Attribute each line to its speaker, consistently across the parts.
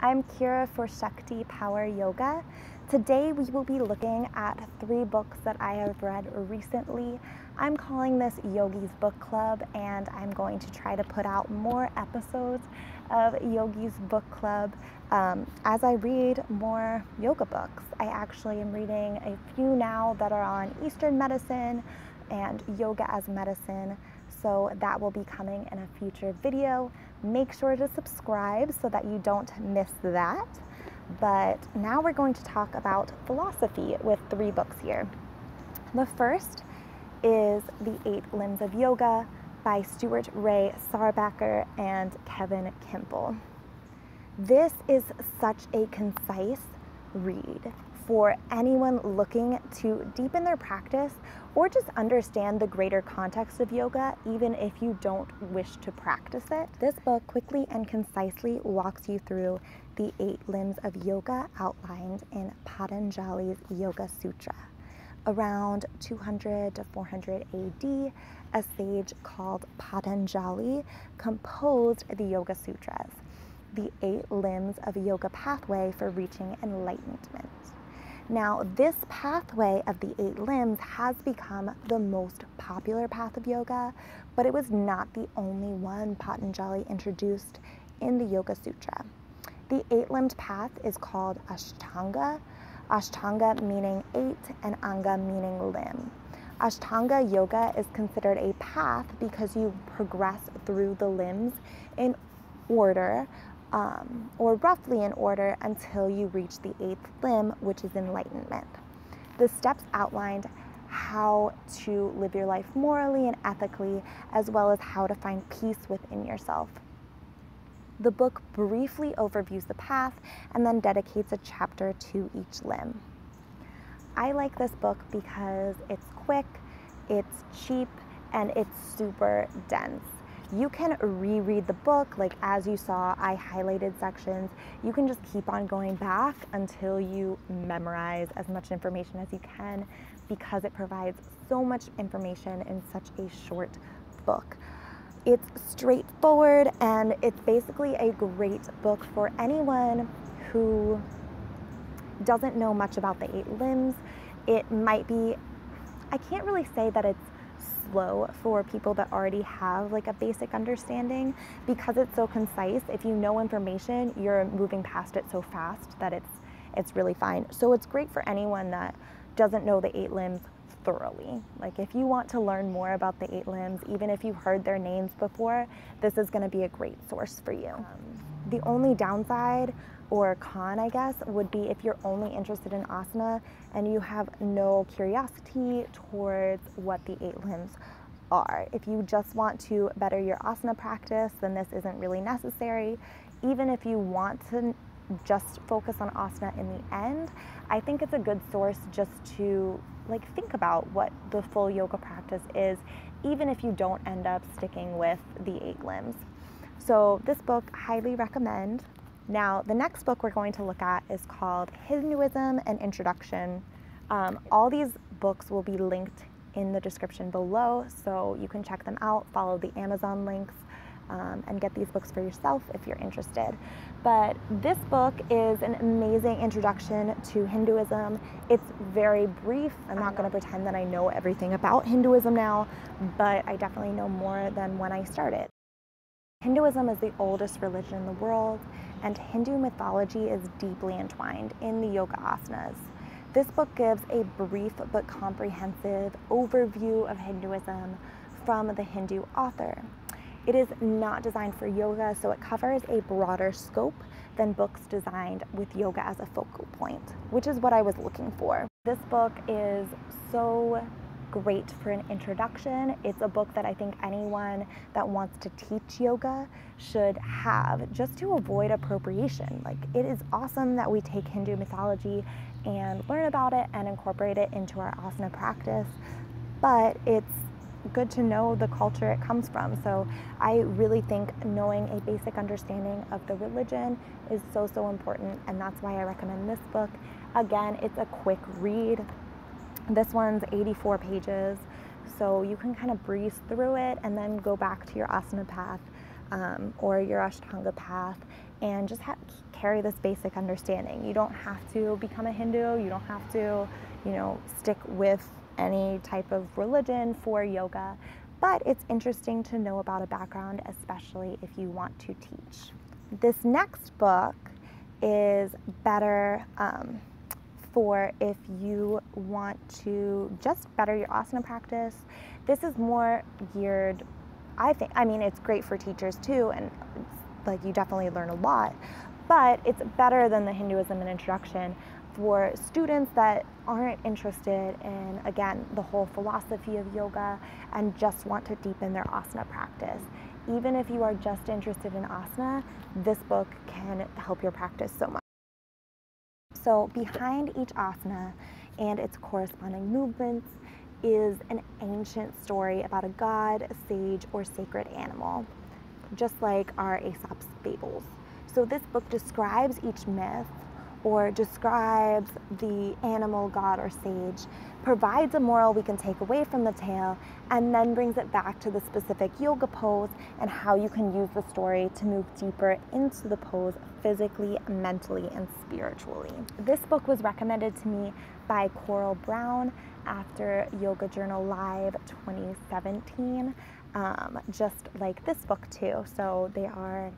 Speaker 1: I'm Kira for Shakti Power Yoga. Today we will be looking at 3 books that I have read recently. I'm calling this Yogi's Book Club, and I'm going to try to put out more episodes of Yogi's Book Club as I read more yoga books. I actually am reading a few now that are on Eastern medicine and yoga as medicine, so that will be coming in a future video. Make sure to subscribe so that you don't miss that. But now we're going to talk about philosophy with 3 books here. The first is The 8 Limbs of Yoga by Stuart Ray Sarbacker and Kevin Kimple. This is such a concise read for anyone looking to deepen their practice or just understand the greater context of yoga, even if you don't wish to practice it. This book quickly and concisely walks you through the 8 limbs of yoga outlined in Patanjali's Yoga Sutra. Around 200 to 400 AD, a sage called Patanjali composed the Yoga Sutras, the 8 limbs of yoga pathway for reaching enlightenment. Now, this pathway of the 8 limbs has become the most popular path of yoga, but it was not the only one Patanjali introduced in the Yoga Sutra. The 8-limbed path is called Ashtanga, Ashtanga meaning 8 and Anga meaning limb. Ashtanga yoga is considered a path because you progress through the limbs in order, or roughly in order, until you reach the 8th limb, which is enlightenment. The steps outlined how to live your life morally and ethically, as well as how to find peace within yourself. The book briefly overviews the path and then dedicates a chapter to each limb. I like this book because it's quick, it's cheap, and it's super dense. You can reread the book, like as you saw, I highlighted sections. You can just keep on going back until you memorize as much information as you can, because it provides so much information in such a short book. It's straightforward, and it's basically a great book for anyone who doesn't know much about the 8 limbs. It might be, I can't really say that it's slow for people that already have like a basic understanding, because it's so concise. If you know information, you're moving past it so fast that it's really fine. So it's great for anyone that doesn't know the 8 limbs thoroughly. Like if you want to learn more about the 8 limbs, even if you've heard their names before, this is going to be a great source for you. The only downside or con, I guess, would be if you're only interested in asana and you have no curiosity towards what the 8 limbs are. If you just want to better your asana practice, then this isn't really necessary. Even if you want to just focus on asana in the end, I think it's a good source just to think about what the full yoga practice is, even if you don't end up sticking with the 8 limbs. So this book, highly recommend. Now, the next book we're going to look at is called Hinduism: An Introduction. All these books will be linked in the description below, so you can check them out, follow the Amazon links, and get these books for yourself if you're interested. But this book is an amazing introduction to Hinduism. It's very brief. I'm not going to pretend that I know everything about Hinduism now, but I definitely know more than when I started. Hinduism is the oldest religion in the world, and Hindu mythology is deeply entwined in the yoga asanas. This book gives a brief but comprehensive overview of Hinduism from the Hindu author. It is not designed for yoga, so it covers a broader scope than books designed with yoga as a focal point, which is what I was looking for. This book is so great for an introduction. It's a book that I think anyone that wants to teach yoga should have, just to avoid appropriation. It is awesome that we take Hindu mythology and learn about it and incorporate it into our asana practice, but it's good to know the culture it comes from. So I really think knowing a basic understanding of the religion is so important, and that's why I recommend this book. Again, it's a quick read. This one's 84 pages, so you can kind of breeze through it and then go back to your asana path or your Ashtanga path, and just carry this basic understanding. You don't have to become a Hindu. You don't have to, stick with any type of religion for yoga, but it's interesting to know about a background, especially if you want to teach. This next book is better for if you want to just better your asana practice. This is more geared, I mean, it's great for teachers too, and it's, you definitely learn a lot, but it's better than the Hinduism and Introduction for students that aren't interested in, again, the whole philosophy of yoga and just want to deepen their asana practice. Even if you are just interested in asana, this book can help your practice so much. So behind each asana and its corresponding movements is an ancient story about a god, a sage, or sacred animal, just like our Aesop's fables. So this book describes each myth, or describes the animal, god, or sage, provides a moral we can take away from the tale, and then brings it back to the specific yoga pose and how you can use the story to move deeper into the pose physically, mentally, and spiritually. This book was recommended to me by Coral Brown after Yoga Journal Live 2017, just like this book too. So they are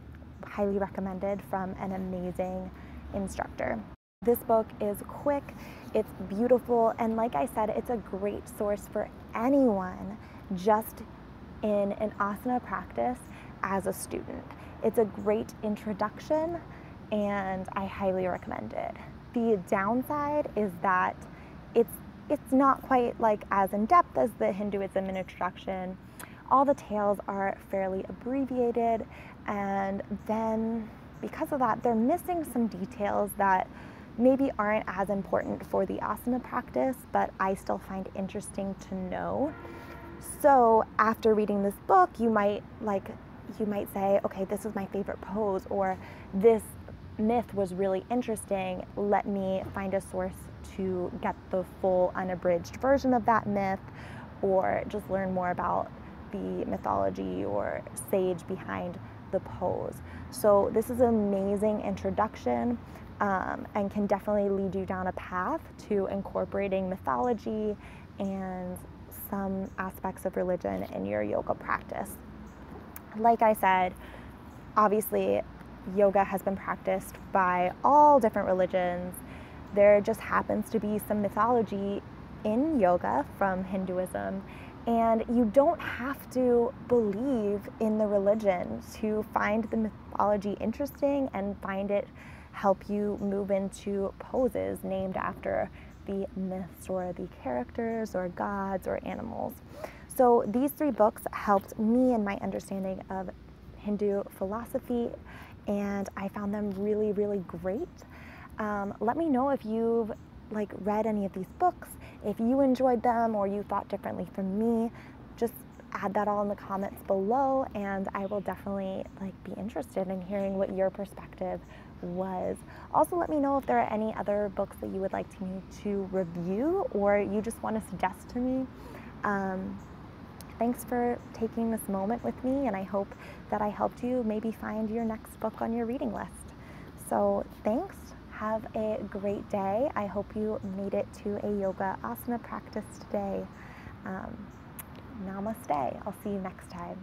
Speaker 1: highly recommended from an amazing instructor. This book is quick, it's beautiful, and like I said, it's a great source for anyone just in an asana practice as a student. It's a great introduction, and I highly recommend it. The downside is that it's not quite as in-depth as the Hinduism and Introduction. All the tales are fairly abbreviated, and then because of that, they're missing some details that maybe aren't as important for the asana practice, but I still find interesting to know. So after reading this book, you might say, okay, this is my favorite pose, or this myth was really interesting. Let me find a source to get the full unabridged version of that myth, or just learn more about the mythology or sage behind the pose. So this is an amazing introduction, and can definitely lead you down a path to incorporating mythology and some aspects of religion in your yoga practice. Like I said, obviously yoga has been practiced by all different religions. There just happens to be some mythology in yoga from Hinduism, and you don't have to believe in the religion to find the mythology interesting and find it help you move into poses named after the myths or the characters or gods or animals. So these three books helped me in my understanding of Hindu philosophy, and I found them really, really great. Let me know if you've read any of these books, if you enjoyed them or you thought differently from me. Just add that all in the comments below, and I will definitely be interested in hearing what your perspective was. Also, let me know if there are any other books that you would like me to review or you just want to suggest to me. Thanks for taking this moment with me, and I hope that I helped you maybe find your next book on your reading list. So thanks. Have a great day. I hope you made it to a yoga asana practice today. Namaste. I'll see you next time.